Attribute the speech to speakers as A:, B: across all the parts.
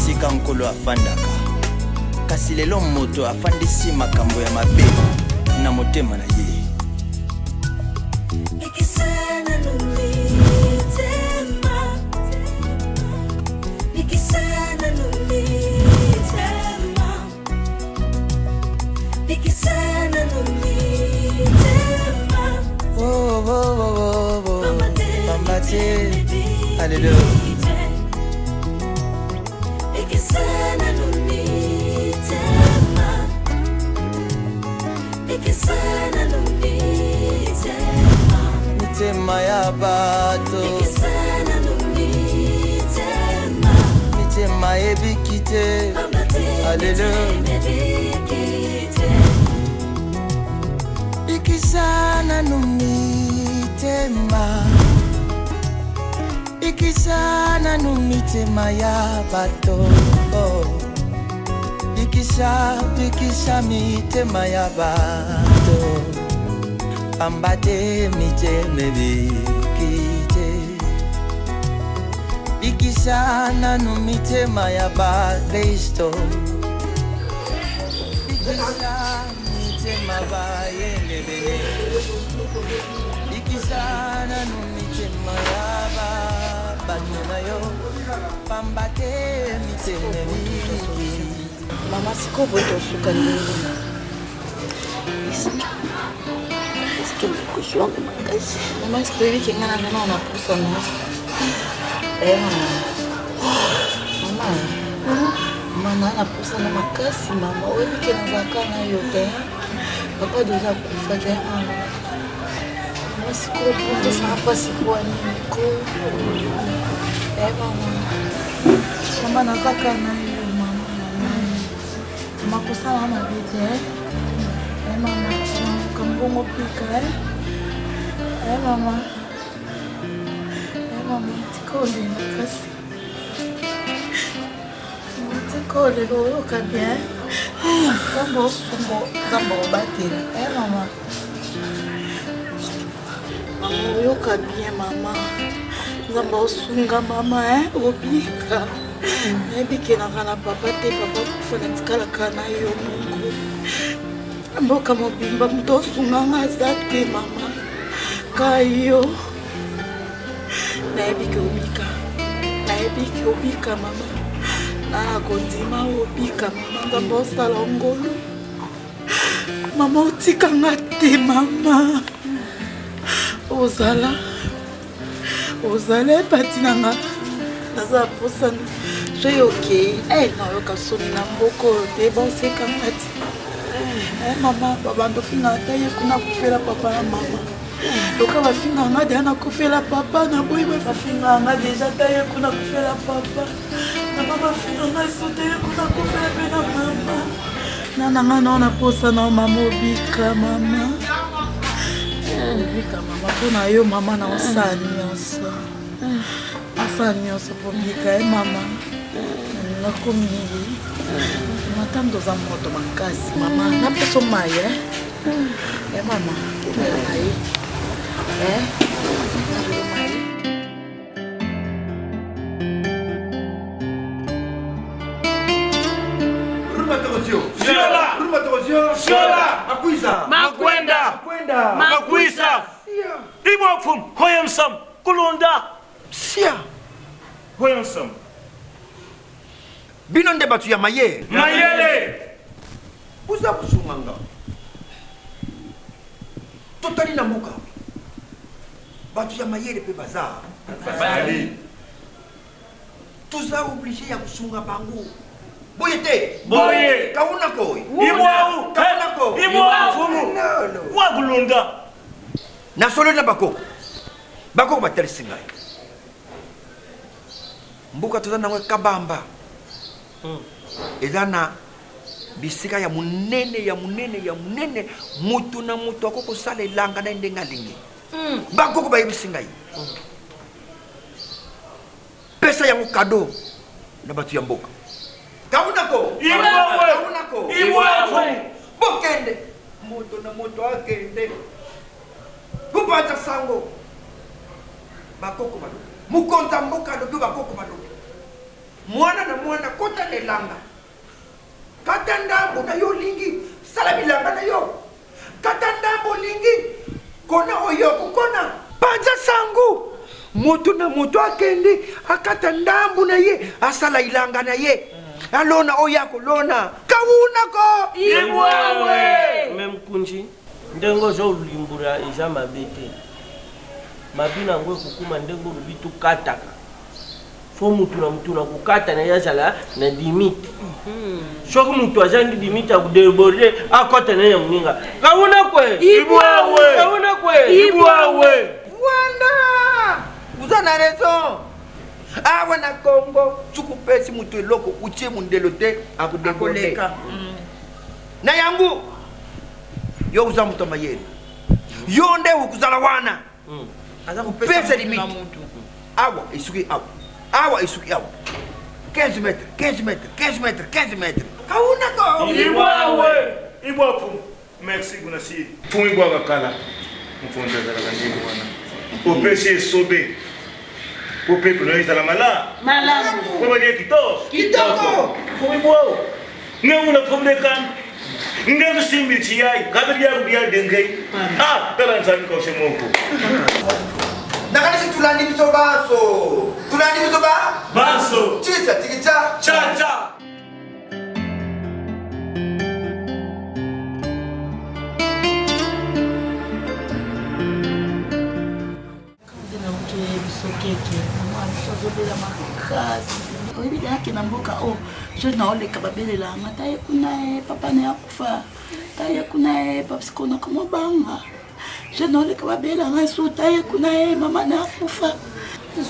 A: esika nkolo afandaka. Kasi lelo moto afandisi makambo ya mabe na motema na ye.
B: Hallelujah.
A: Mitema ya bato, mitema ebikite. Hallelujah. Ikisana numitema, ikisana numitema ya bato. Ikisha mitema ya bato. Pambate miteme bikite. Ikisana numitema ya bakristo. Ikisana mitema ba yenebele. Ikisana numitema ya bato na yo. Pambate miteme bikite.
C: Mama siko boto suka nini? Mama sipewi kingana nana unapusa na. Mama anapusa na makasi mama. Wewe kena zaka na yote. Papa deja kufa te mama. Mama siko boto sana sipo nini ko. Mama nazaka na yo mama. Makosa mama bite. Mama kambongo pika mama. Mama tikole nakasi. Tikole lo kabia. Kambo sumbo kambo batela. Mama. Mama yo kabia mama. Kambo sunga mama obika. Nebike na kana papa te papa kufana tikala kana yo Mungu. Mboka mobimba mtosunganga zate mama. Kayo. Naebike obika mama. Na kondima obika mama. Nzambo sala ngolo. Mama utika ngate mama. Ozala patina nga. Naza posa je okay. Na yoka soni na mboko te bonseka ngati. Mama, baba ndo finga taye kuna kufela papa na mama. Loka ba finga ngade ana kufela papa na boy ba finga ngade deja taye kuna kufela papa. Na baba finga ngade sote kuna kufela pena mama. Nana ngana ona posa na mama obika mama. Obika mama kuna yo mama na osani osa. Asani osa obika mama. Nakomi. Matando za moto makasi mama na peso mai mama ai
D: Shola Makuisa Makwenda Makuisa Imofum Hoyamsam Kulunda
E: Sia
D: Hoyamsam
E: Bino nde batu ya mayele. Uza kusunganga. Totali na muka. Batu ya mayele pe bazar.
D: Bazali.
E: Tuza obligé ya kusunga bangu. Boyete.
D: Boye.
E: Kauna koi.
D: Imwau.
E: Kauna koi.
D: Imwau fumu. Wagulunda.
E: Na solo na bako. Bako batali singai. Mbuka tuza na kabamba. Ezana bisika ya munene mutu na mutu akoko sala elanga na ndenga lingi bakoko bayebisinga yi pesa yango kado na batu ya mboka kaunako bokende moto na moto akende kupata sango bakoko bado mukonza mboka do bakoko bado mwana na mwana kota nelanga kata ndambo na yo lingi sala bilanga na yo kata ndambo lingi kona oyoko kona panza sangu moto na moto akende akata ndambo na ye asala ilanga na ye alona oyako lona kawuna ko
B: ibwawe memkunji ndengo zo limbura eza mabete mabina ngwe kukuma ndengo lubitu kataka fo mutu na kukata na yazala na dimite shoku mutu azandi dimite akudeborde akota na yamuninga kawuna kwe ibwawe kawuna kwe ibwawe
E: wanda uzana raison awa na Kongo tukupesi mutu eloko utie mundelo te akudeborde na yangu yo uza mutu mayeri yo nde ukuzala wana pesa limite awa isuki awa isuki awa 15 mètres 15 mètres 15 mètres 15 mètres kauna ko
D: ibwapu merci kunasi pumi bwa bakala mfonda za kanjini wana opesi sobe pope kuno izala malamu kwa baje kitoko pumi bwa ngemuna pomde kan ngemu simbi chiyai kabiri ya rudia dengai tala nsani ko semoko
E: nakani tulandi biso baso tita tikita
D: cha
C: yake na mboka je naoleka babelelanga taye kuna papa na yakufa taye kuna papa sikona kama banga je naoleka babelelanga so taye kuna mama na yakufa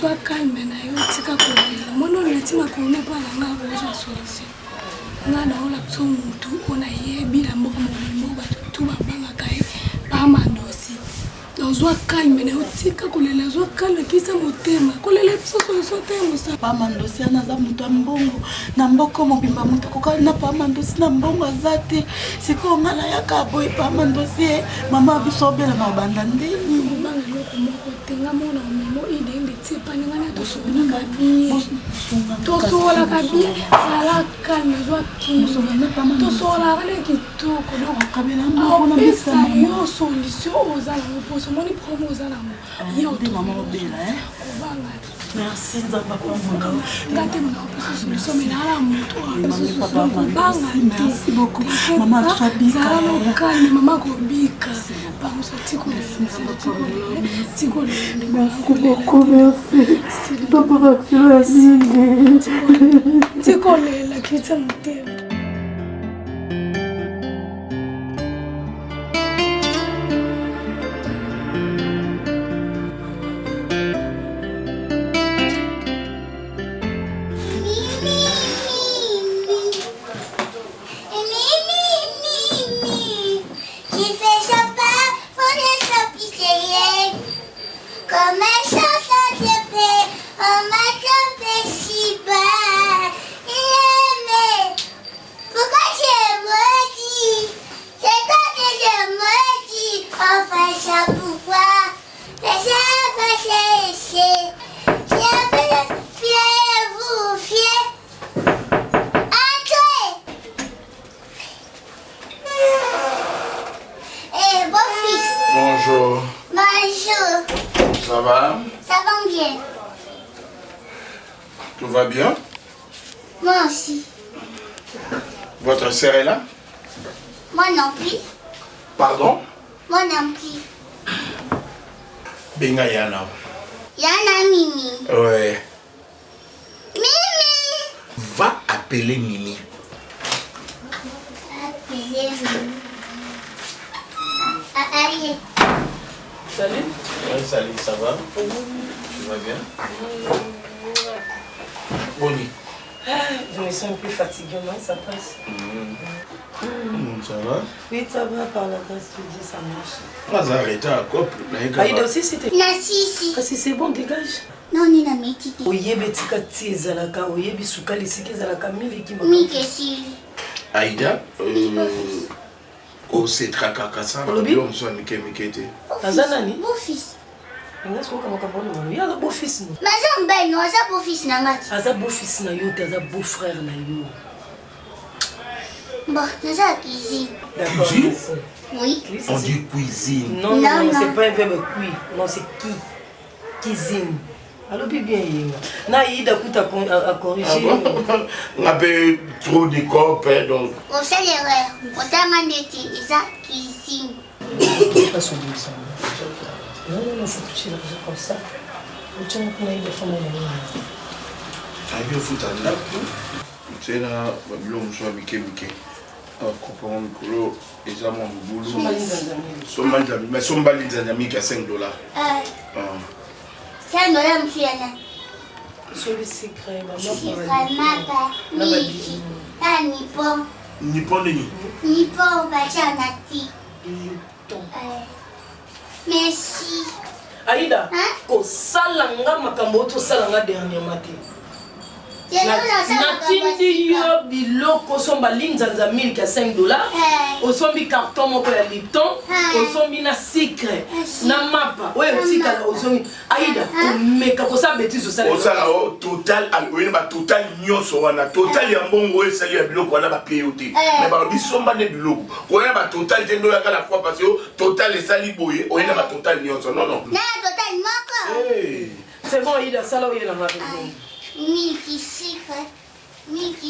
F: zwa kalme na yo tika kolela mono netima kone pala nga boja solution nga na ola tso mutu ona yebi la mboka mo ba tu ba banga kai ba mandosi zwa kalme na yo tika kolela zwa kalme kisa motema kolela so temo sa
C: pa mandosi ana za mutu mbongo na mboko mobimba mutu kokali na pa mandosi na mbongo azate siko ngala yaka boy pa mandosi mama bisobela na banda ndeni
F: banga loko moko tenga mona memo ide inde tsepa ngana to subina kabi to sola kabi sala kalme zwa ki to sola kale kitoko no
C: kabela mboko na
F: bisa yo solution ozala poso moni promo ozala mo yo to
C: mama obela
F: banga
C: merci nzamba kwa mungu
F: ngate mna poso solution menala mutu banga
C: merci beaucoup mama twabika
F: zala kalme mama kobika pamoja tiko lela kita mtema
G: Bonjour.
F: Bonjour.
G: Ça va?
F: Ça va bien.
G: Tout va bien?
F: Moi aussi.
G: Votre sœur est là?
F: Moi non plus.
G: Pardon?
F: Moi non plus.
G: Benga Yana.
F: Yana Mimi.
G: Ouais.
F: Mimi.
G: Va appeler Mimi.
F: Appelez Mimi. Allez.
B: salut
G: Ouais, salut, ça va? Tu vas bien? Bonnie.
H: Je me sens plus fatiguée, non? Ça passe.
G: Ça va?
H: Oui, ça va, par la grâce de Dieu, ça marche.
G: On va arrêter à couple.
H: Aïda aussi, c'était...
F: Nasisi.
H: Kasi c'est bon, dégage.
F: Non, ni na metiki.
H: Oyebe tika ti ezalaka, oyebe sukali siki ezalaka miliki makasi.
F: Mikesi.
G: Aïda, c'est Trakakasa.
H: Olobi?
G: L'homme soit Mike Mikete.
H: Aza nani?
F: Beau fils.
H: Nga soka makabona mwana. Ya beau fils no.
I: Mais j'aime bien, non, ça beau fils n'angati.
H: Aza beau fils na yo, aza beau frère na yo.
I: Bon, c'est ça cuisine.
H: D'accord.
I: Oui.
G: On dit cuisine.
H: Non, non, c'est pas un verbe cuire. Non, c'est qui. Cuisine. Alors bien yinga. Na Ida kuta a corriger.
G: On a trop de corps donc.
I: On sait l'erreur. On t'a demandé c'est ça cuisine.
H: Pas sur lui ça. Non, non, faut toucher l'argent comme ça. On tient qu'on a eu des femmes là.
G: Aïe, faut t'en tu sais là, l'homme soit miqué. Coupon micro, et ça mon boulot. Mais son bali d'anami qui a $5.
I: C'est un dollar, monsieur Yana.
H: Sur le secret,
I: Ah, Nippon.
G: Nippon de ni.
I: Nippon, Bacha Nati. Merci.
H: Aïda, ko salanga makambo to salanga dernier matin. Natindi yo biloko somba linzanza milk ya $5. Osombi carton moko ya Lipton, osombi na sucre, na mapa. Ouais, tika osombi. Aïda, meka ko sa bêtise o sala.
G: O sala o total alwene ba total nyonso wana. Total ya mbongo e sali ya biloko wana ba payote. Mais ba bisomba ne biloko. Ko yana ba total tendo ya kala fois parce que total e sali boye, o yana ba total nyonso. Non non.
I: Na total moko.
H: C'est bon Aïda, sala o yana mabe.
I: Miki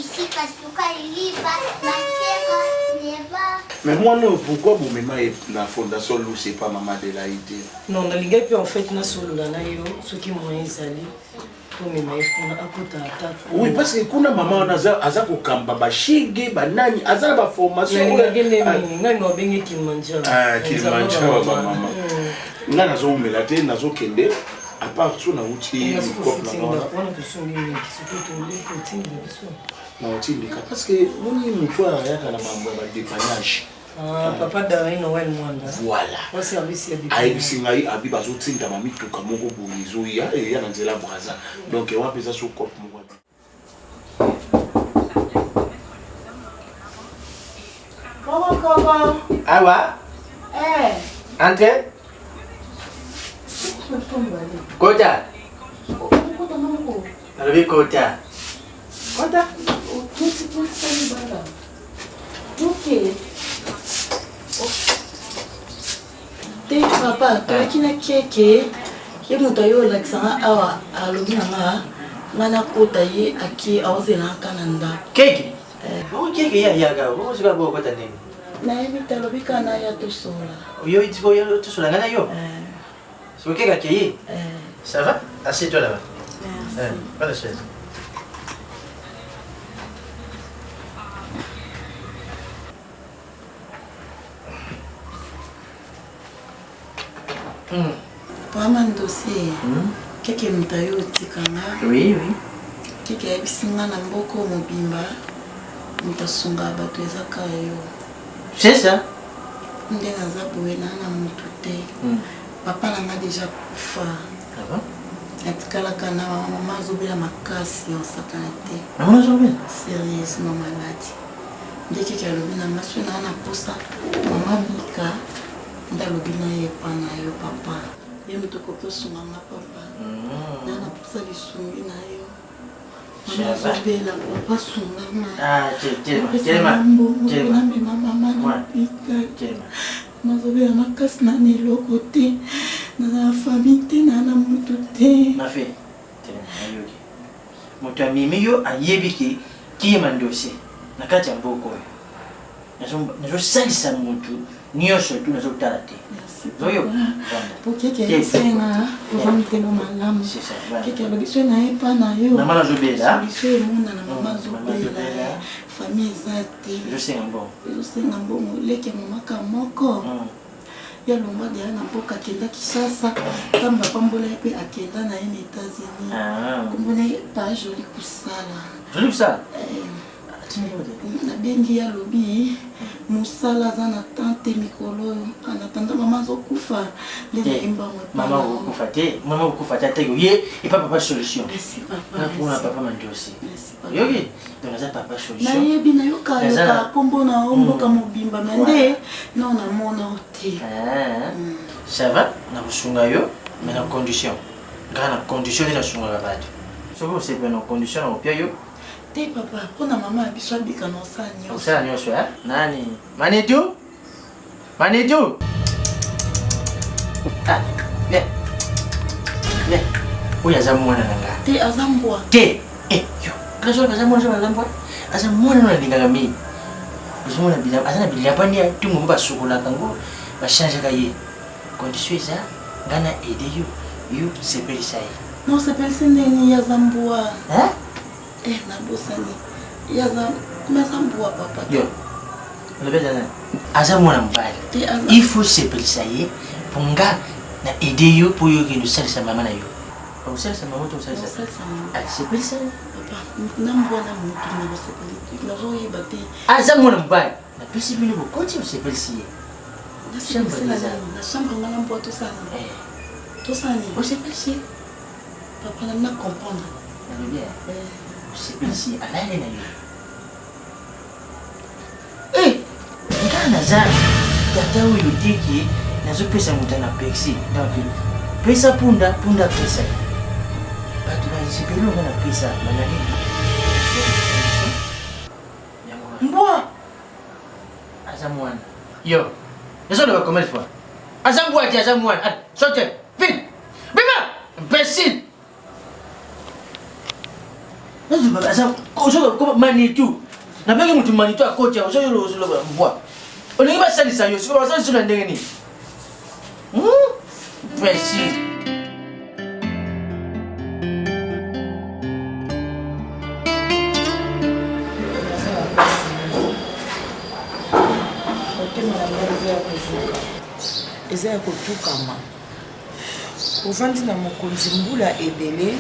I: sika sukari liba makeka leva.
G: Mais moi non, pourquoi vous m'aimez la fondation Lou c'est pas maman de la idée?
H: Non, na linga puis en fait na solo na yo, ce qui moyen sali. Pour me mai pour akota ata.
G: Oui, parce que kuna maman aza ko kamba ba shige ba nani aza ba formation.
H: Ngani no bengi Kilimanjaro.
G: Kilimanjaro ba mama. Ngana zo umela te nazo kende. À part ça, on a outil parce que
H: papa Daré Noël Mwanda.
G: Voilà.
H: On service
G: Singai Abiba Zotinda Mami Tukamoko Bouizoya et Yanzela Braza. Donc on va faire ça sur cop.
A: Comment? Ah ouais? Entrez. Kota. Albi kota. Kota.
C: Ok. Te papa, tu as na keke. Ye muta yo laksanga awa alobi nga ngana kota ye aki awzela kananda.
A: Keke. Bo keke ya ga, bo sika bo kota nini?
C: Na yebi talobi kana ya to sola.
A: Yo itiko yo to sola ngana yo. C'est ok, Kaki? Ça va? Assieds-toi là-bas.
C: Merci.
A: Pas de chaise.
C: Pour un dossier, quelqu'un m'a eu au Tikanga.
A: Oui, oui.
C: Quelqu'un a eu singa na mboko mobimba. Mutasunga bato ezaka yo.
A: C'est ça?
C: Ndena za boena na mutute. Papa n'a déjà kufa.
A: Ah bon?
C: Atikalaka na maman azobela makasi en sakanate.
A: Maman azobela?
C: Sérieusement malade. Ndeke ki alobi na maso na posa. Maman Mika ndalobi na ye pana yo papa. Ye mutoko kosunga na papa. Na posa lisungi na yo. Maman azobela papa sunga na.
A: Ah,
C: Maman Mika. Nazobela makasi na neloko te na famille te na mutu te.
A: Ma fille, ayoki. Moto amimi yo ayebiki ki mandosi na kati ya mboko. Nazo salisa mutu nyosho tu nazo talate. Zoyo.
C: Porque que senga vamos ter uma malamu. Que ela disse na epa na yo.
A: Na mala zobela.
C: Disse muna na mama zobela. Famille zate.
A: Je sais un bon.
C: Je sais un bon leke mama kamoko. Ya lomba de na boka kenda Kisasa. Kamba pambola pe akenda na les États-Unis. Kumbona pa joli kusala.
A: Joli kusala.
C: Na bengi ya lobi musala za na tante mikolo anatanda mama zokufa ndenge imbango
A: mama ukufa te mama ukufa te ye et papa solution
C: merci papa
A: na pour papa mandosi yogi donc ça papa solution
C: na yebi na yoka yoka kombo na omboka mobimba mende non na mona ote
A: ça va na kusunga yo Mais na condition. Grana condition ni na sunga batu. Soko c'est bien en condition au pia yo.
C: Te papa, pona mama biso abika na osanya.
A: Osanya nyosho ya? Nani? Manetu? Manetu? Ah, bien. Bien. Uya za mwana nanga.
C: Te azambwa.
A: Te. Yo. Kaso kaza mwana za azambwa. Asa mwana na ndinga ngami. Biso mwana bila azana bila pani ya tungu mba sukola kango. Ba changer kaye. Condition ça ngana aider you. You sepeli sai.
C: Non, sepeli sendeni ya zambwa.
A: Hein?
C: Nabosani. Ya zambwa papa.
A: Yo. Le bête là. Asa mwana mbali. Il faut sepeli sai pour nga na aider you pour yo que nous sel sa maman na yo. Au sel sa maman to sel sa. Ah, sepeli sai.
C: Papa, nambwana mutu na sepeli. Na zo yebate.
A: Asa mwana mbali. Na pesi bino ko continue sepeli sai.
C: Na chambre ngana mbo to sana. Tout ça, on s'est passé. Papa n'a pas comprendre.
A: On s'est passé à l'aller. Eh, quand Naza, tata où il dit que Nazo pesa mutana pexi. Donc, pesa punda pesa. Pas tu vas essayer de nous na pesa, manani. Mbwa. Azamwan. Yo. Nazo le va combien de fois? Azamwan, Azamwan. Sortez. Vite! Viva! Imbécile! Non, je ne sais pas. Comment Manitou? Na benge mutu Manitou à côté, on se le voit. On n'est pas sali ça, je suis pas sali sur la dernière. Imbécile!
C: Eza ya kotukama. Ovandi na mokonzi mbula ebele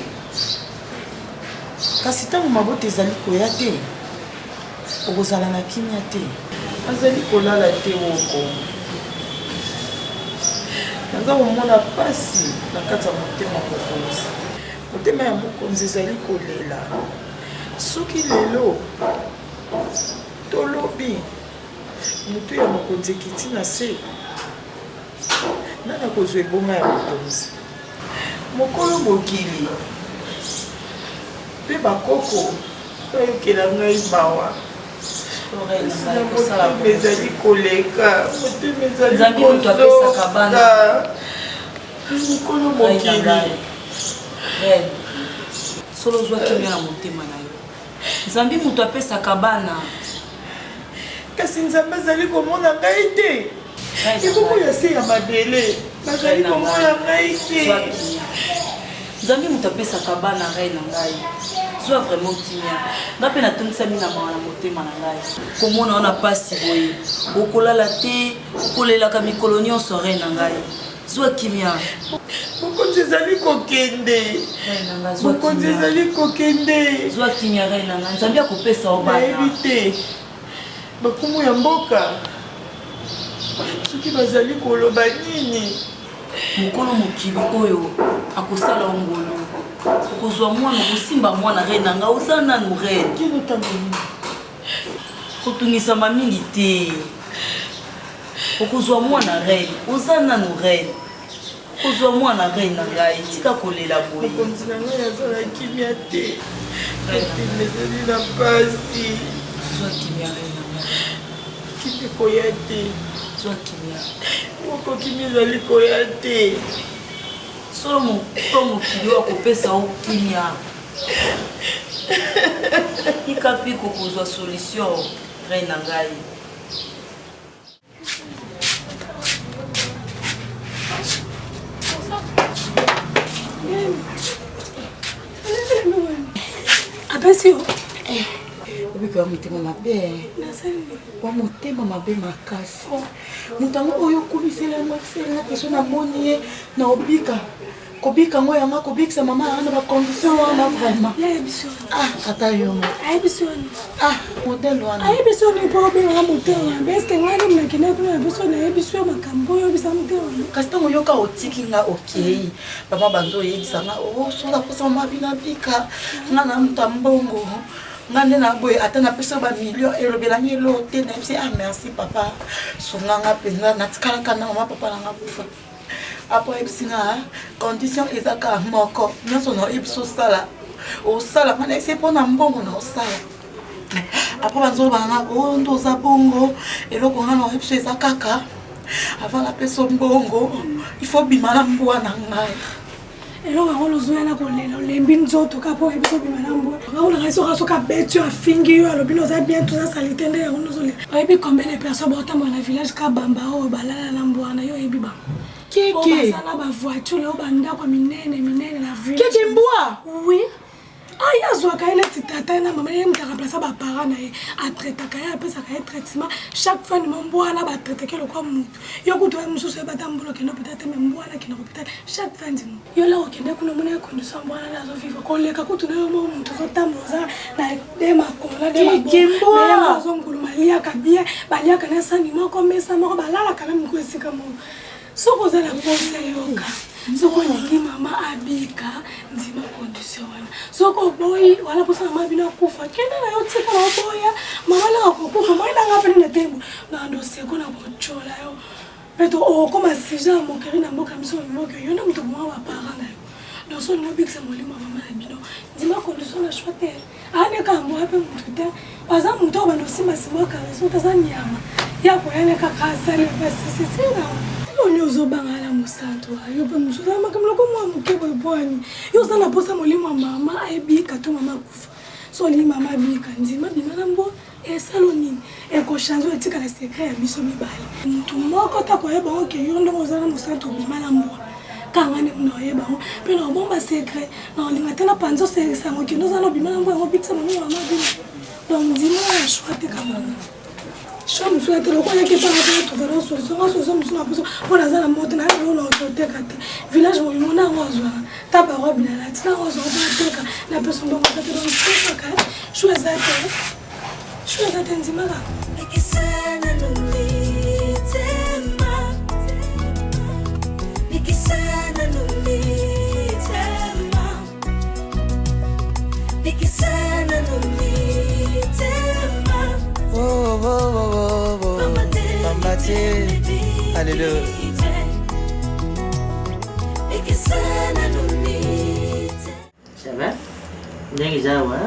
C: kasi ntango mabota ezali koya te okozala na kimia te azali kolala te woko naza komona pasi na kati ya motema mokonzi motema ya mokonzi ezali kolela soki lelo tolobi motu ya mokonzi ekiti na se nana kozwa ebonga ya mokonzi mokolo mokili mpe bakoko bayokela ngai mawa motema ezali koleka motema ezali kozoka mokolo mokili
J: solo ozwaki mio na motema na yo nzambe moto apesaka bana
C: kasi nzambe azali komona ngai te ekoko ya se ya mabele bazali komona ngai te
J: nzambe moto apesaka bana ngai na ngai zwa vraiment kimia nga mpe natongisami na mawa na motema na ngai komona wana pasi boye okolala te okolelaka mikolo nyonso rai na ngai zwa kimia
C: mokonzi ezali kokende mokonzi ezali kokende
J: zwa kimia rai na ngai nzambe akopesa o bana
C: nayebi te bakumu ya mboka soki bazali koloba nini
J: mokolo mokili oyo akosala ongolo okozwa mwana okosimba mwana reine na ngai oza nanu reine kotungisama mingi te okozwa mwana reine oza nanu reine okozwa mwana reine na ngai tika kolela boye
C: mokonzi na ngai aza na kimia te motema ezali na pasi
J: zwa kimia reine na ngai
C: kimi koya te
J: zwa kimia
C: moko kimi ezali koya te
J: solo mokili oyo akopesa o kimia tika mpe kokozwa solution reine na ngai
F: apesi yo
C: obika motema mabe wa motema mabe makasi moto yango oyo okumisela yango akiselenga keso namoni ye na obika kobika ngo yango akobikisa mama yanga na bacondition wana vraiment ata yongo modele wana
F: ayebisi yo nipo obengaka motema beske ngani mnakende kuna biso nayebisi yo makambo oyo obisa motema
C: kasi ntango oyoka otiki nga okei bama banzo oyebisanga osola posa mama bina bika nga na moto mbongo nga nde na boye ata napesa bamilio elobelanga elo te nayebisi merci papa songanga mpenza natikalaka na mama papa nanga kufa après ebsinga condition ezaka moko nyonso na ebiso sala osala mana ese mpona mbongo na osala après banzolobanga oyo ndo oza bongo eloko nga na ebiso eza kaka avant napesa mbongo il faut bima na mbwa na ngai
F: eloko yango lozoya na kolela olembi nzoto kapo oyebi sobima na mbwa akolaka soka soka beti yo afingi yo alobi noza bien toza salite nde yango nozolela oyebi combien de personnes baotambola na village kabamba oyo balala na mbwa na yo oyebi bango bazala bavoiture oyo bandako minene na
C: keke mbwa
F: oui ay azwaka ye neti tata ye na mama ye mutaka place baparent na ye atraitaka ye apesaka ye traitement chaque fois nima mbwa wana batraitake lokwa mutu yo kutu ye mosusu ye batambola okende hôpital te me mbwa wana akende hôpital chaque fin du mois yo la okende kuna mona ye condition mbwa wana azovivre koleka kutu na yo mo mutu ozotambola oza na de makola de maboma azonguluma aliaka bien baliaka na sani moko mesa moko balalaka na miku esika moko soko oza na posa yoka soko olingi mama abika ndima condition wana soko boyi wala posa mama bino akufa kende na yo tika na boya mama la kokufa mama ndanga pene na tembo na ndo seko na bochola yo peto okoma sija mokeri na mboka miso moko yo na mtu mwa parent na yo ndo so ngo bikisa molimo mama bino ndima condition na chote ane ka mbo ape mtu te aza mtu ba ndo sima sima ka so taza nyama yako yana kaka sale basi sisi na oni ozobanga la musanto yo pe musuza makamloko mwa mukebo bwani yo sana posa molimo mama ayebika to mama kufa so li mama bika ndima bimana mbo esaloni eko chanzo etika la secret ya biso mibali mtu moko ta koyeba oke yo ndo ozana musanto bimana mbo kangane mno yeba pe no bomba secret na linga tena panzo serisa ngo kino zana bimana mbo ngo bikisa mama bino donc ndima la choite kamana Chama souhaite le quoi qui parle de tout dans ce sens la personne on a la moto na lo te kate village mo mona ngozwa ta ba bila la tina ngozwa ta la personne donc ça te donne tout ça choisir ndimaka nikisana nulitema nikisana nulitema nikisana nulitema
A: Mama Alléluia. Ça va? Bien que ça va.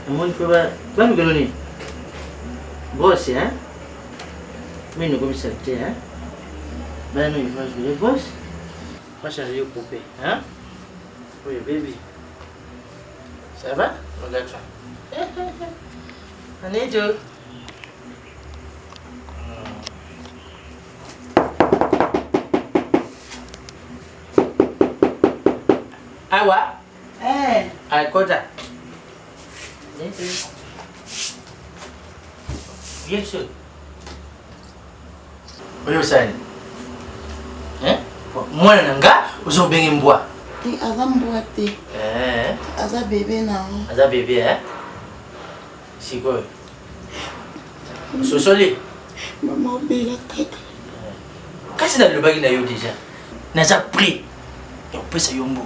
A: Moi, je peux pas me donner. Boss, hein? Mais nous comme ça, hein? Ben non, il faut jouer le boss. Moi, changer le poupée, hein? Oui, baby. Ça va? Regarde ça. Allez, Joe. Awa? Kota. Bien sûr. Oyo sani. Mwana nanga uzobenge mbwa.
C: Aza mbwa te. Aza bébé na.
A: Aza bébé, hein? Sikoyo. Sosoli.
C: Maman bela kaka.
A: Kasi na lobaki na yo déjà. Naza pris. Ya pesa yombo.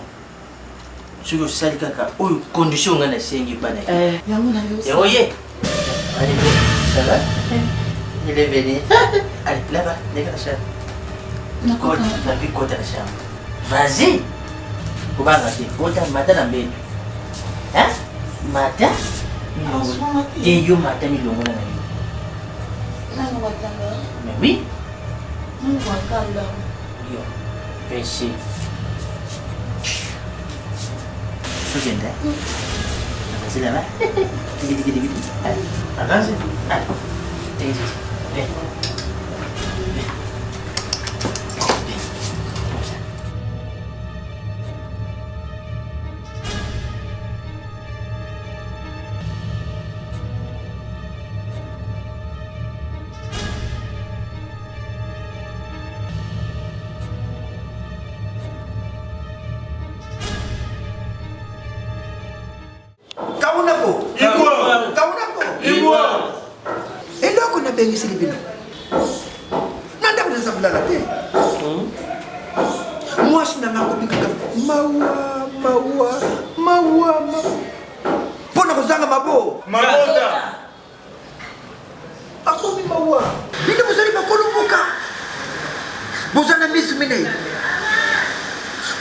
A: Suko sali kaka oyo condition nga na sengi bana.
C: Yango na yo.
A: Yango ye. Allez, ça va? Il est venu. Allez, là-bas, les gars, ça. D'accord. La vie côté la chambre. Vas-y. Faut pas rater. Côté matin la belle. Hein? Matin? Et yo matin mi longo na yo. Mais oui. Yo. Péché. Tu viens là? C'est là-bas. Allez, avance. Allez. Viens.
E: Eloko na bengi silibino. Nanda unaweza kulala te. Mwashi na mango bika maua. Pona kuzanga mabo.
D: Mabota.
E: Akomi maua. Bino kusali makolumbuka. mine.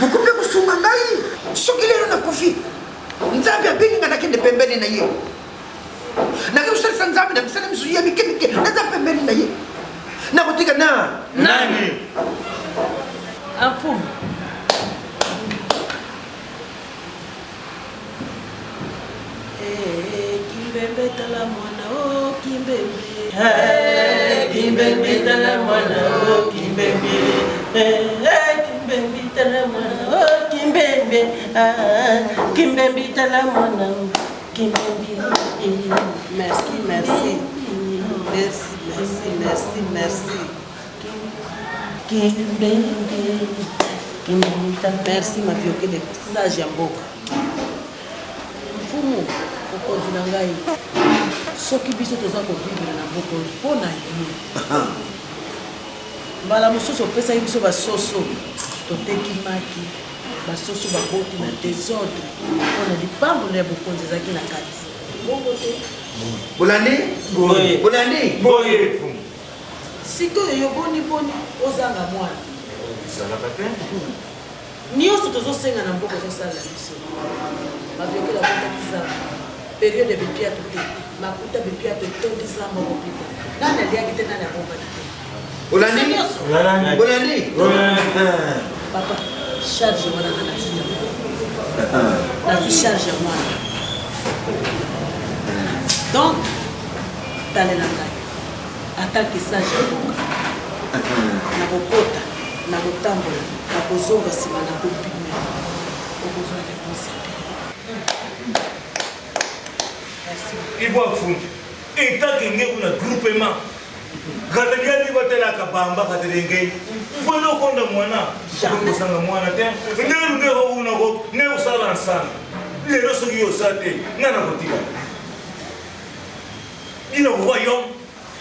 E: Bukupe kusunga ngai. Soki lelo na kofi. Nzambe abengi ngana kende pembeni na ye. Na ke usalisa nzambe na misala misu ya mikemike na za pembeni na ye. Na kotika na
B: nani?
J: Afumu. Kimbembe tala mwana oh kimbembe.
B: Kimbembe tala mwana oh kimbembe. Kimbembe tala mwana oh kimbembe. Kimbembe tala mwana oh kimbembe.
J: Merci, merci. Merci, merci, merci, merci. Merci ma vie, ok, sage ya mboka. Mfumu, okonzi na ngai. Soki biso toza kovivre na mboka mpo na ye. Mbala mosusu opesa ye biso basoso toteki maki basoso baboti na désordre mpona lipango ya bokonzi ezalaki na kati. Bongo te.
E: Bolandi? Bolandi?
D: Boye.
J: Sikoyo yo boni ozanga mwana.
D: Salaka te.
J: Nyonso tozosenga na mboka ezosala biso. Baviokela botaki zamba. Période bepiato te. Makuta bepiato etondi zamba mopita. Nani aliaki te nani abombaki te.
E: Bolandi? Bolandi?
J: Papa, charge wana na nakia. Nazi charge mwana. Donc, talela ngai. Atanke sage ya mboka. Na kokota, na kotambola, na kozonga nsima na kopime. Okozwa réponse.
D: Ibwa fundi. Etakenge kuna groupement. Kataliani batelaka bamba katelenge. Fono konda mwana. Kusanga mwana te. Ndelu ngeko una ko ne usala nsana. Lero soki osate ngana kotika. Ina royaume.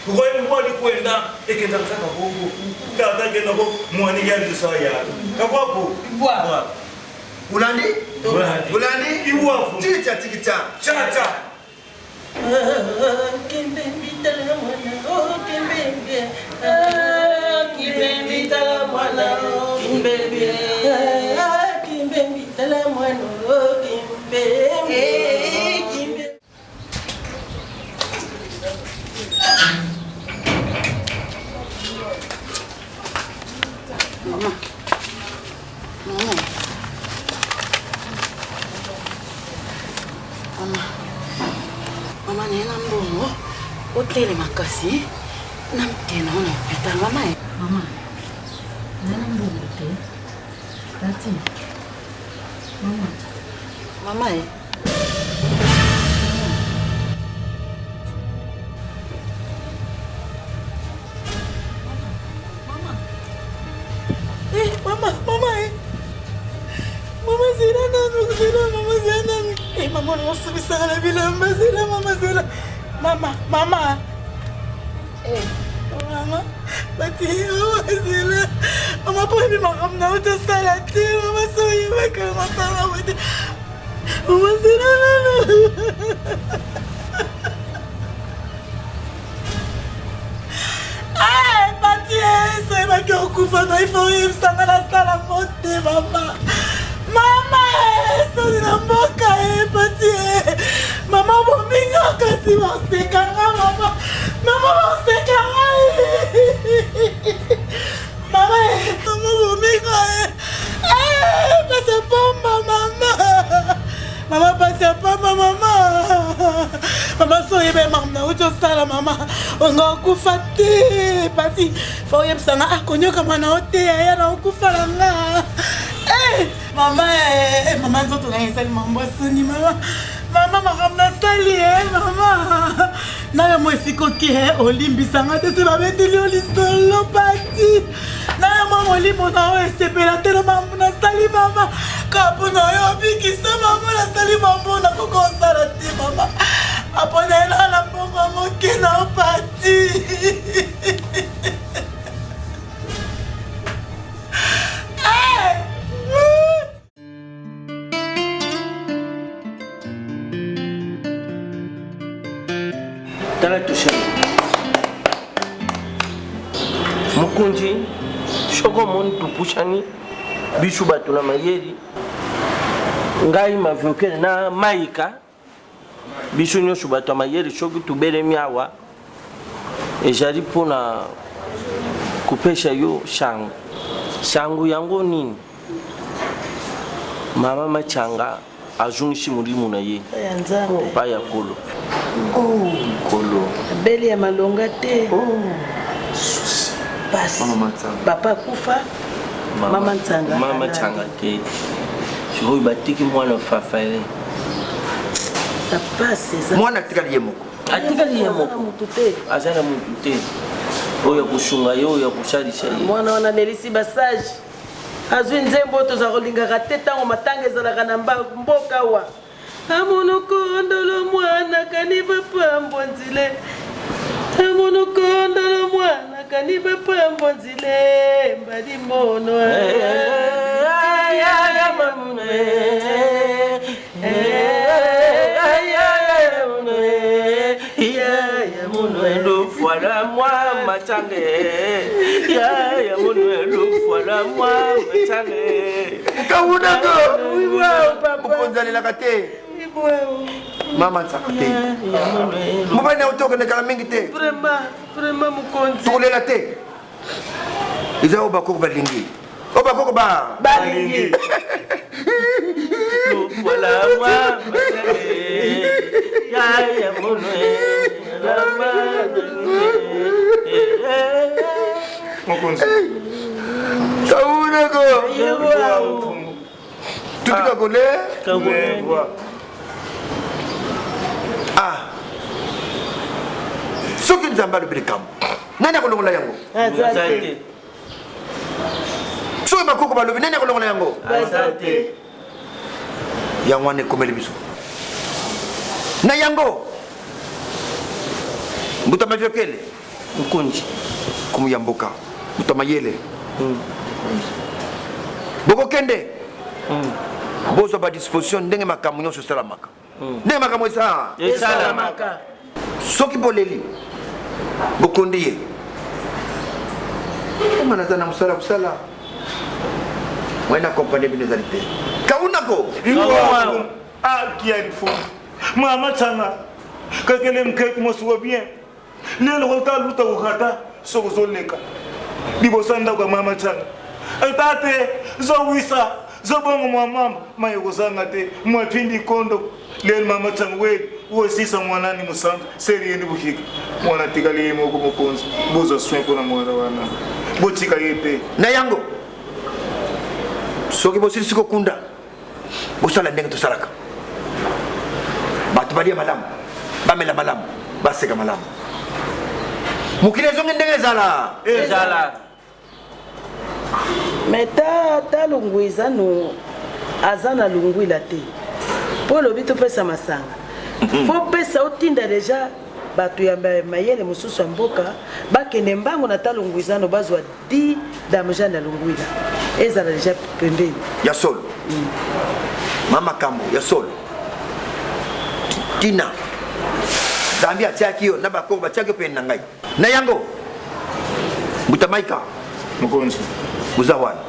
D: Royaume wali kwenda ekenda kaka bongo. Tata kenda ko mwani ya ndisa ya. Kapapo.
J: Ibwa.
E: Bolandi? Bolandi?
D: Ibwa fundi.
E: Tikita.
D: Cha.
B: Kimbembe tala mwana oh kimbembe. Kimbembe tala mwana oh kimbembe. Kimbembe tala mwana oh kimbembe.
C: Mama nena mbongo otele makasi na mtena ona pita mama nena mbongo te tati mama Mama no subisa na bilamba zela mama zela mama mama bati zela mama po mi makam na uto salate mama soye makam mama wete mama zela bati soye makam kufa na ifo yimsanga na sala mote mama Mama, soni na mboka pati mama bominga kasi wasekanga mama wasekanga mama bominga pasi pamba mama pasi pamba mama soyebe mamna uto sala mama onga okufa te pati fo yebsanga akonyoka mana ote ya na okufa langa Mama nzoto na esali mambo soni mama makamna sali mama na mo sikoki olimbisanga te se babeteli olisolo pati na mo molimo na o esepela te mambo na sali mama kapo na yo bikisa mama na sali mambo na koko sala te mama apona na mbongo moke na pati
B: Tala tusha Mukunji Shoko mon tupushani bisu bato na mayeri ngai mavyokele na maika bisu nyonso bato ya mayeri soki tubelemi awa ezali mpona kopesa yo sango yango nini mama Machanga azungisi mulimu na ye pa ya kolo
H: beli ya malonga te basi papa kufa mama Ntsanga
B: te sikoyo batiki mwana fafale
E: mwana atikali ye moko
B: aza na mutu te oyo kusunga ye oyo kusalisa ye
H: mwana wana nelisi basage azwi nzembo toza kolingaka te ntango matanga ezalaka na mboka wa amonokondolo mwana kaniba pambo nzile amonokondolo mwana kaniba pambo nzile mbali mono
B: voilà moi Machanga ya mono voilà moi Machanga
E: kauna go papa konzalelaka te mama Ntsanga te mobali na otoka nekala mingi te
H: vraiment mokonzi
E: tokolela te eza oyo bakoko balingi oyo bakoko balingi
B: voilà moi Machanga ya mono
E: kaunako tutika kole soki nzambe alobeli kambo nani akolongola yango soki bakoko balobi nani akolongola yango yango wana ekomeli biso na yango mbuta mavyokele
B: mkunji
E: kumu ya mboka mbuta mayele bokokende bozwa badisposition ndenge makambo nyonso esalamaka ndenge makambo esalamaka soki boleli bokondi ye omana aza na mosala kosala mwena kompanie bino ezali te kaunako
D: kiarifu mama Ntsanga kakele mkeki mosuwa bien lelo kota luta ukata soko zoleka libosa ndako ya mama Ntsanga etate zowisa zobongo mwa mama mayoko zanga te mwapindi kondo lelo mama Ntsanga we sisa mwanani musanga seri yendi buhika mwana tikali ye moko mokonzi boza soin mpona mwana wana botika ye te
E: na yango soki bosilisi kokunda bosala ndenge tosalaka bato balia malamu bamela malamu baseka malamu mokili ezongi ndenge ezala
H: me ta lungwi aza na lungwila te mpo lobi topesa masanga fo pesa otinda deja bato ya mayele mosusu ya mboka bakende mbango na ta lungwizano bazwa 10 damja na lungwila ezala deja pembeni
E: ya solo mama kambo ya solo tina zambi atiaki yo na bakoko batiaki yo pene na ngai na yango mbuta maika
D: mokonzi
E: buza wana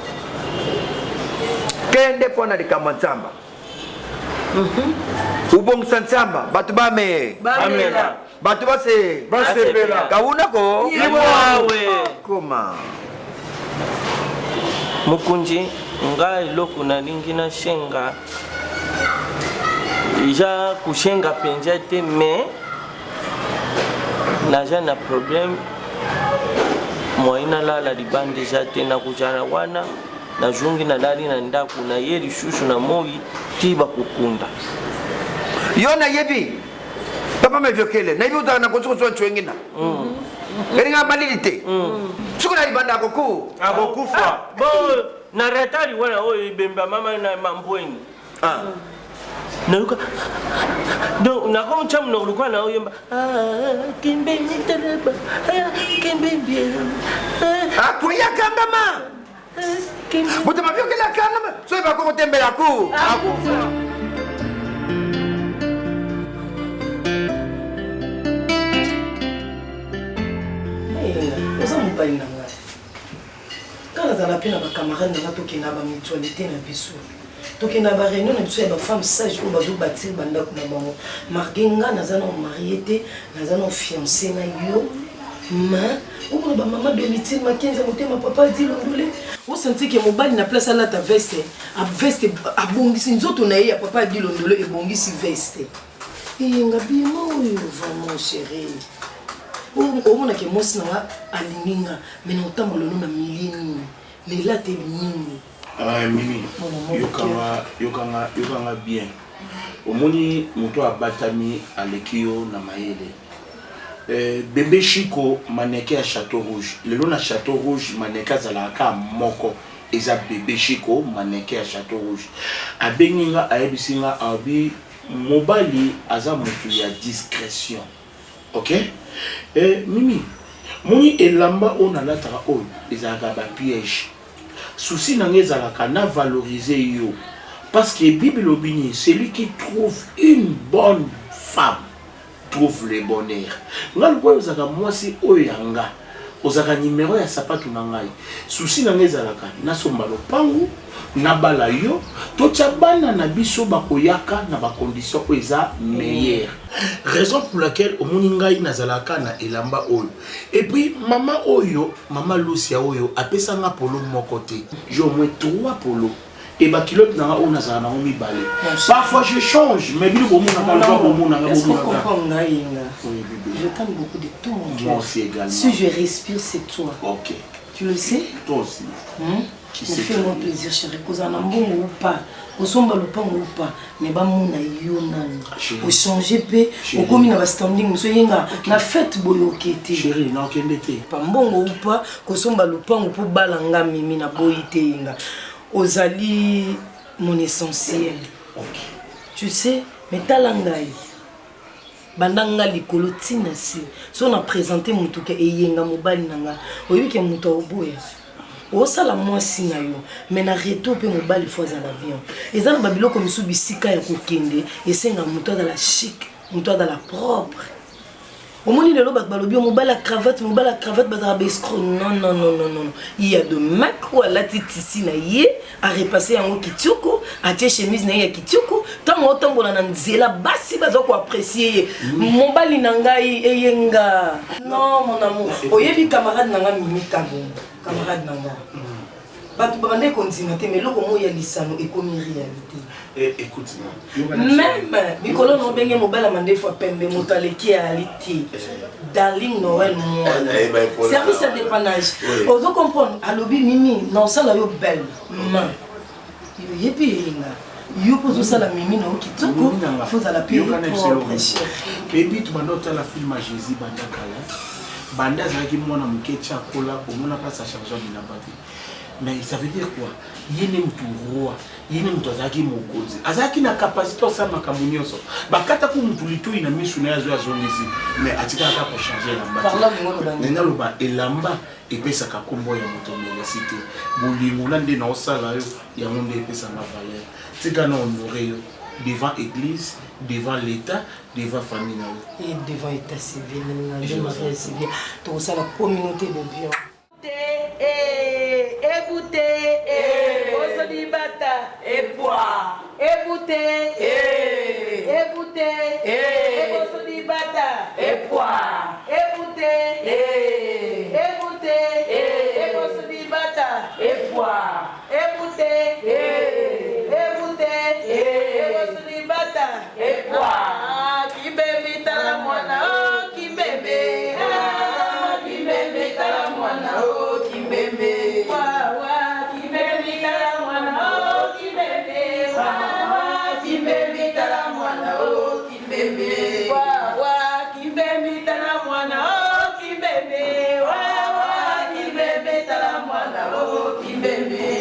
E: kende mpona likambo ya nzamba ubongisa nzamba bato bamela bato basepela kaunako koma
B: mukunji nga eloko nalingi nashenga ija kushenga penza te me naza na problème moi nalala libanda eza te nakuzala wana nazongi nalali na ndako na ye lisusu na moi ti bakokunda
E: yo nayebi papa mavyokele nayebi ozala na kosukosuwa ntwengina elinga malili te suku na libanda akokufa
B: bo na retali wana oyo ibemba mama na mambweni naluka donc nakomcha muno luka na oyemba kimbe niteleba kimbe bien
E: akuya kangama buta mavyokele kangama so bakoko tembela akufa
J: oza mobali na ngai kaka
H: nazala pe na bacamarade nanga tokenda bamitualité na biso tokenda baréunion na biso ya bafemme sage oyo bazobatir bandako na bango marke nga naza na marie te naza na fiancé na yo ma omona bamama domitile makenza motema papa adi londole osanti ke mobali na place alata veste abongisi nzoto na ye ya papa adi londole ebongisi veste eyenga biema oyo vraiment chéri omona ke mosi nanga alinginga me na otambola no na milini lela te nini
G: Mimi, yokanga bien. Omoni moto abatami alekio na mayele. Bébé Chico maneke à Château Rouge. Le long à Château Rouge maneke zalaka moko. Eza bébé Chico maneke à Château Rouge. Abeninga aebisinga abi mobali aza moto ya discrétion. OK? Mimi, moni elamba ona latara o ezaka ba piège. Souci n'angezalaka na valoriser yo parce que Bible obini celui qui trouve une bonne femme trouve le bonheur. Ngal ko uzaka mwasi oyanga ozaka numéro ya sapato na ngai souci n'angezalaka na somba lopangu na bala yo to tchabana na biso bakoyaka na ba condition eza meilleure. Raison pour laquelle omoni ngai nazalaka na elamba oyo. Et puis maman oyo, maman Lucia oyo apesa nga polo moko te. J'ai au moins 3 polos. Et ba kilote na o nazala na mi balé. Parfois je change, mais bilo bomo na ba bomo na
H: est-ce que comprend ngai nga? Je t'aime beaucoup de tout mon cœur.
G: Moi aussi également.
H: Si je respire c'est toi.
G: OK.
H: Tu le sais?
G: Toi aussi.
H: Tu sais fais-moi plaisir chérie, kozana mbongo ou pas. Kosomba lopango ou pas, mais ba mona yo nani. O changer pe, o komi na ba standing so yenga na fête boyokete.
G: Chérie, na okende te.
H: Pa mbongo ou pas, kosomba lopango pour balanga mimi na boyite yenga. Ozali mon essentiel.
G: OK.
H: Tu sais, mais talangai. Bandanga likolo tina si. So on a présenté mutuka e yenga mobali nanga. Oyebi ke muto oboya. Osala mwasi na yo mais na reto pe mobali fois à l'avion ezana babiloko misu bisika ya kokende esenga muto dans la chic muto dans la propre omoni lelo balobi mobali la cravate bazala bescro non il y a de mecs ou la titisi na ye a repasser yango kitioko a tie chemise na ye kitioko tango otambola na nzela basi bazo ko apprécier mobali na ngai eyenga non mon amour oyebi camarade na nga mimi kabongo camarade nanga batu babande continue mais loko mo ya lisano et comme réalité
G: écoute-moi
H: même mikolo no benge mobala mande fois pembe motaleki ya aliti darling Noël moi service à dépannage ozo comprendre alobi mimi non ça la yo belle main yo yepi yenga yo pozo sala mimi na okitoko faut à la paix
G: baby tu bandota la film à Jésus bandakala banda zaki mwana mkecha kola pomona pas sa charge na bati. Mais ça veut dire quoi? Yene mtu roi, yene mtu azaki mokozi. Azaki na capacité ça makamunyoso. Bakata ku mtu litu ina misu na yazo azongisi. Mais atika aka pour changer lamba.
H: Parla ngono bandi.
G: Nena loba elamba epesa ka kombo ya moto melecité. Bolingo na nde na osala yo ya monde epesa na valeur. Tika na honorer yo devant église, devant l'état, devant famille
H: et devant état civil, devant civil. Tout ça la communauté de bien. Écoutez, Osodibata, et bois, écoutez, Osodibata, et bois, écoutez, Osodibata, et bois, écoutez, Osodibata, et bois, qui bébé ta mwana, qui bébé, ta mwana, qui bébé, qui bébé ta mwana, qui bébé, qui bébé ta mwana, qui bébé, qui bébé ta mwana, qui bébé, qui bébé ta mwana, qui bébé.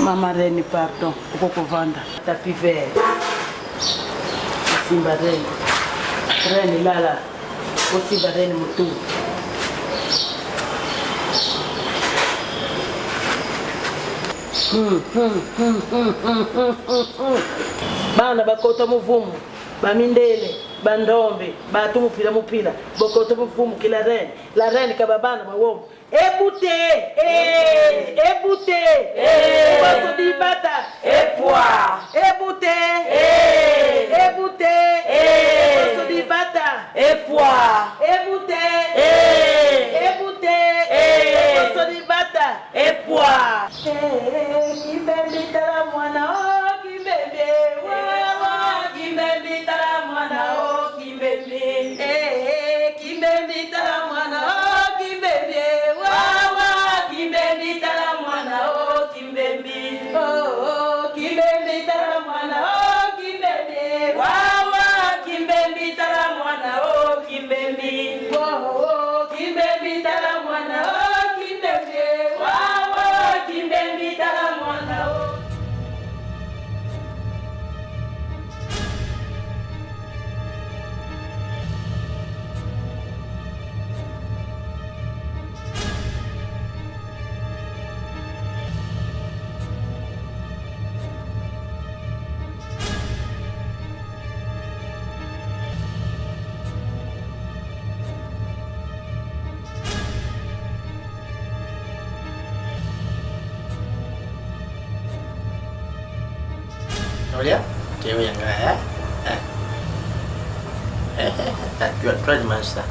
J: Mama Reine, pardon. Pourquoi vendre? Tapis vert. Simba Reine. Reine Lala. Aussi Reine Moutou. Bana bakota muvumu. Bamindele. Bandombe. Batu mupila. Bakota muvumu kila reine. La reine kababana mawomu. Éboutez, Poisson d'Ibata, poisson d'Ibata, poisson d'Ibata,
A: Olha, cewek yang kaya. Jual di mana?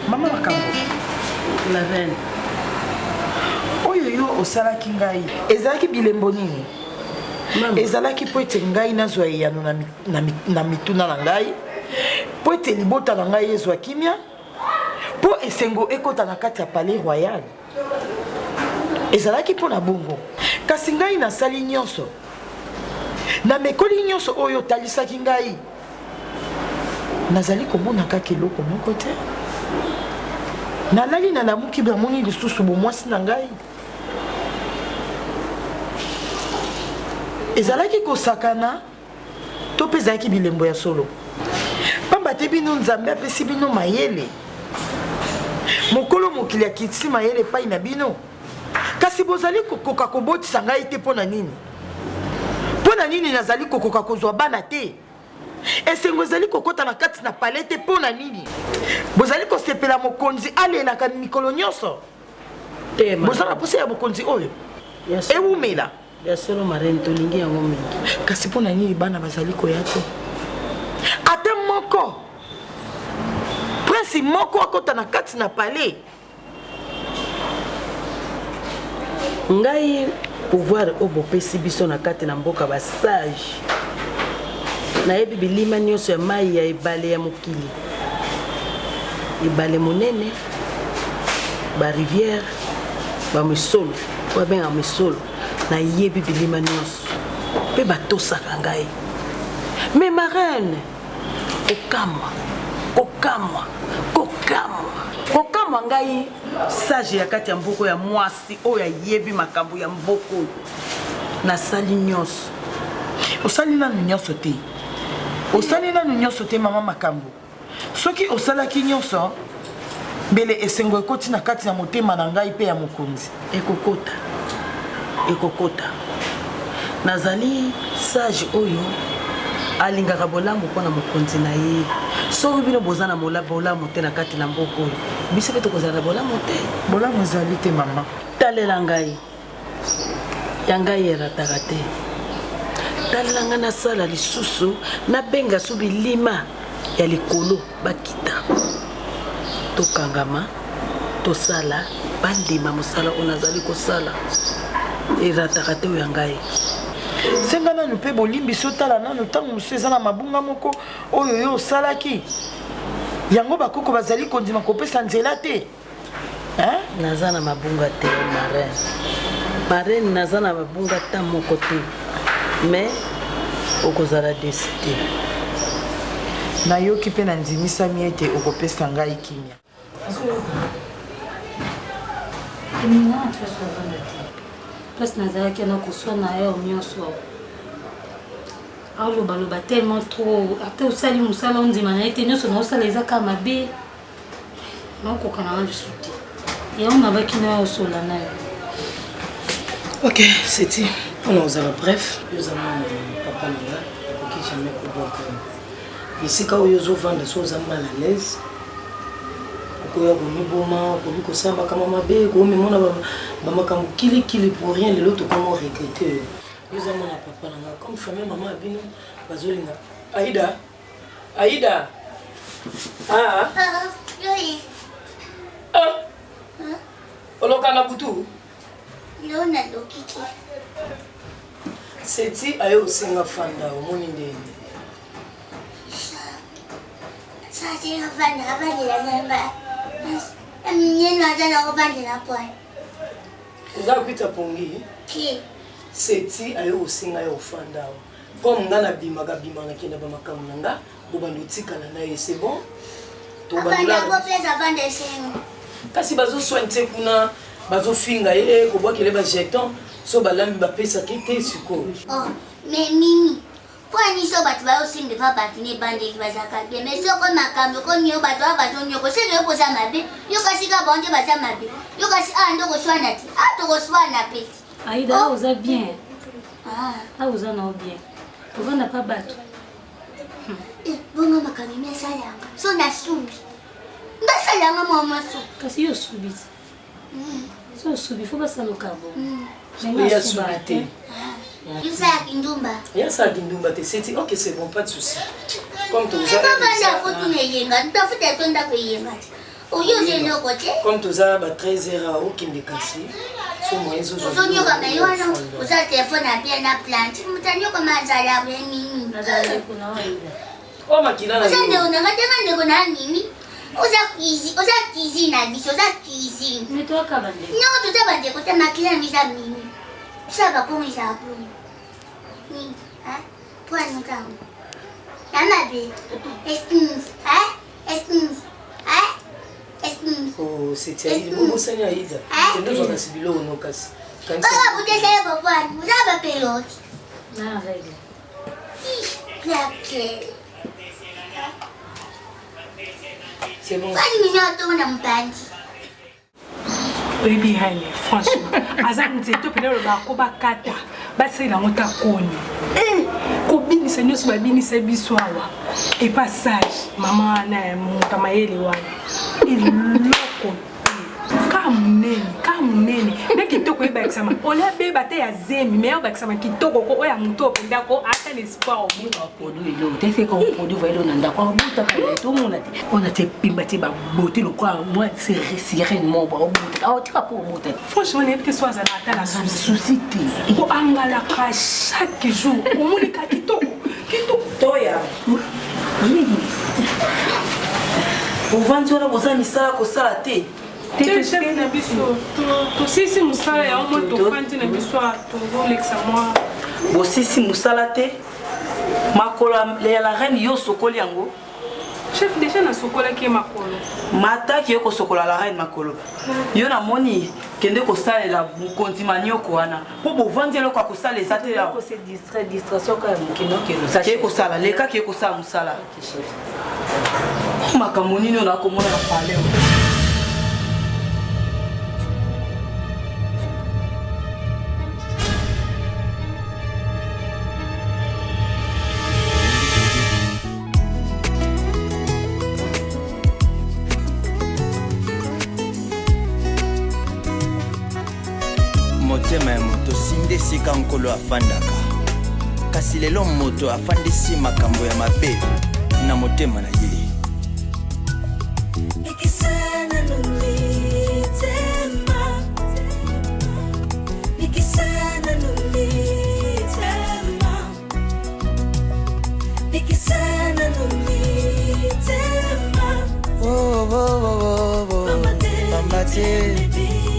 C: Mama Makambo,
J: La reine.
C: oyo yo osalaki ngai ezalaki bilembo nini? Ezalaki po ete ngai nazwa eyano na mituna na ngai, po ete libota na ngai ezwa kimia, po esengo ekota na kati ya palais royal. Ezalaki po na bongo. Kasi ngai nasali nyonso, na mekoli nyonso oyo talisaki ngai, nazali komona kaka eloko moko te. Nalali na lamuki bamoni lisusu bomwasi na ngai. Ezalaki kosakana to mpe ezalaki bilembo ya solo. Pamba te bino Nzambe apesi bino mayele, mokolo mokili akitisi mayele epai na bino. Kasi bozali kokoka kobotisa ngai te mpo na nini? Mpo na nini nazali kokoka kozwa bana te? Esengo ezali kokota na kati na pale te mpo na nini? Bozali kosepela mokonzi alelaka mikolo nyonso. Bozala posa ya mokonzi oyo ewumela
J: ya solo marene tolingi yango mingi.
C: Kasi mpo na nini bana bazali koya te? Ate moko prince moko akota na kati na pale.
J: Ngai pouvoir obopesi biso na kati na mboka basage nayebi bilima nyonso ya mai ya ebale ya mokili, ebale monene, barivière, bamisolo babenga misolo, nayebi bilima nyonso mpe batosaka ngai. Me marraine kokamwa ngai sage ya kati ya mboko ya mwasi oyo ayebi makambo ya mboko oyo. Nasali nyonso.
C: Osali nanu nyonso te. Osali nanu nyonso te mama Makambo. Soki osalaki nyonso, mbele esengo ekoti na kati na motema na ngai pe ya mokonzi.
J: Ekokota. Nazali sage oyo alingaka bolamu mpona mokonzi na ye. Soki bino boza na bolamu te na kati na mboko oyo, biso mpe tokozala na bolamu te.
C: Bolamu ezali te mama.
J: Talela ngai ya ngai erataka te. Talela ngai nasala lisusu nabenga su bilima ya likolo bakita tokangama tosala bandima mosala oyo nazali kosala erataka te oyo ya ngai.
C: Senga nanu mpe bolimbiso tala nanu ntango mosusu eza na mabunga moko oyo yo osalaki yango bakoko bazali kondima kopesa nzela te.
J: Naza na mabunga te marraine, naza na mabunga ta moko te, mais okozala décidé
C: Na yo ki pe na ndimisa miete okopesa ngai kimia.
F: Mina atreso vanati. Place nazalaki na kuswa na yo nyonso. Aloba tellement trop. Ate osali musala ondima na ete nyonso na osala ezaka mabe. Nakokana na lisuti. Et on avait qui n'a pas la naïve.
H: Ok, c'était. On a osé bref. Nous avons papa là, qui jamais pouvoir. Ici quand ils ont vendu des choses mal à l'aise. Pourquoi ils ont mis bon pour lui que ça va comme ma bé, comme mon maman comme kili pour rien les autres comment regretter. Nous avons papa là comme famille maman abino bazolina. Aïda. Ah.
I: Oui.
H: Olokana butu.
I: Lona dokiki.
H: Seti ayo senga fanda omoni ndeni.
I: Sati fanda la namba. Amnye na ko fanda la point.
H: Uza kupita pongi.
I: Ki.
H: Seti ayo senga yo fanda. Comme ngana bima na kenda ba makamu nanga, bobando tikala na ye c'est bon.
I: To bandula. Fanda ko pesa fanda senga.
H: Kasi bazo sointe kuna bazo finga ye ko bwa kele ba jeton so balambi ba pesa kete siko.
I: Oh, mais Mimi. Pour ni so bat ba osinga papa tine bande ki bazaka bien. Mais so ko makambo ko nyo batwa bazo nyo ko se yo ko za mabe. Yo kasi ka bonde baza mabe. Yo kasi ando ko swana ti. To ko swana pe.
F: Aïda oza bien. Oza na bien. Oza na pas battre.
I: Bongo makambo me salanga. So na subi. Ndasalanga mama so.
F: Kasi yo subi. So subi faut pas ça le cabo.
H: Ya subite.
I: Yusa kindumba.
H: Ya sa kindumba te seti. OK, c'est bon, pas de souci. Comme tu as
I: papa faut tu yenga. Tu faut te tonda ko yenga. O yo je no kote.
H: Comme tu as ba 13h au kinde kasi. So moi zo.
I: So nyo ka me yo no. Usa telefone apia na plant. Mutanyo ko mazala we Mimi.
F: Nazala kuna waida.
H: Oh makina na.
I: Usa ndio unangatanga ndiko na Mimi. Oza cuisine biso, oza cuisine.
F: Mais toi kabande.
I: Non, tu t'as bandé côté makila misa Mimi. Ça va comme ça pour. Ni, hein? Toi nous t'en. Yama be. Excuse,
H: Oh, c'était Aïda. Bon, ça Aïda. Tu nous as sibilo no kasi.
I: Quand ça vous décide papa, vous avez payé.
F: Na règle.
I: Claqué.
H: C'est bon.
K: Oui, bien, franchement. Azam nzeto pena lo ba ko bakata. Basela ngota koni. Kobini senyo so babini se biswawa. Et passage maman na mutamayeli wana. Iloko. Kamunene. Na kitoko eba exama. Ola beba te ya zemi, mais ba exama kitoko ko oya muto penda ko ata l'espoir au bout
J: au produit lo. Te fait qu'on produit va lo nanda ko buta ka to mona. On a te pimba te ba beauté lo quoi moi c'est réellement ba au bout. Ah tu vas pour au bout.
K: Franchement ne peut soit à la souci ko angala ka chaque jour. O moni ka kitoko.
J: Toya. Pour vendre boza misala ko sala te.
K: Chef na biso to sisi musala ya omo to fanti na biso to Alexa moi
J: bo sisi musala te makola la reine yo sokoli yango
K: chef déjà na sokola ki makolo
J: mata ki ko sokola la reine makolo yo na moni kende ko sala la kontimaniyo ko wana po bo vandi lo ko sala ezate ya
F: ko se distraction ka mukino kelo
J: sa ki ko sala leka ki ko sala musala makamoni no na ko mona na pale
L: motema ya moto sinde sika nkolo afandaka kasi lelo moto afandisi makambo ya mabe na motema na ye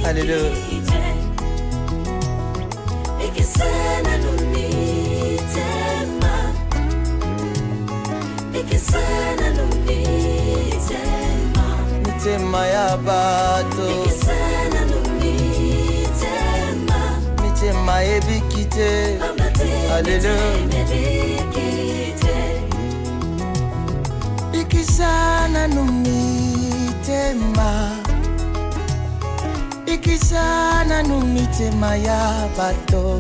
L: Hallelujah. mitema ya bato mitema ebikite haleluya ikisana numitema ikisana numitema ya bato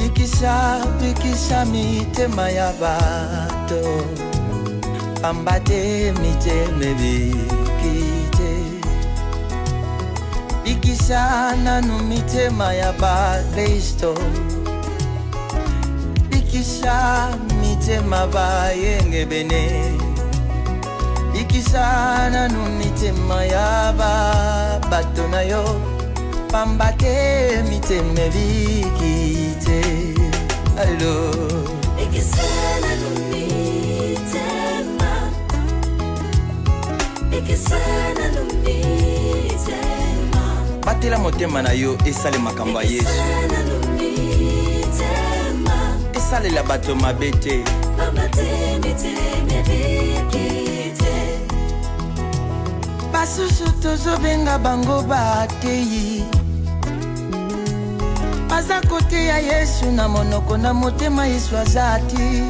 L: ikisha mitema ya bato pambate miteme bikite ikisana numitema ya bakristo ikisha mitema bayenge bene ikisana numitema ya bato na yo pambate miteme bikite allo
M: ikisana numitema ikisana numitema
L: batela motema na yo esale makambo ya Yesu esalela bato mabe te basusu tozobenga bango bateyi baza kote ya Yesu na monoko na motema Yesu azati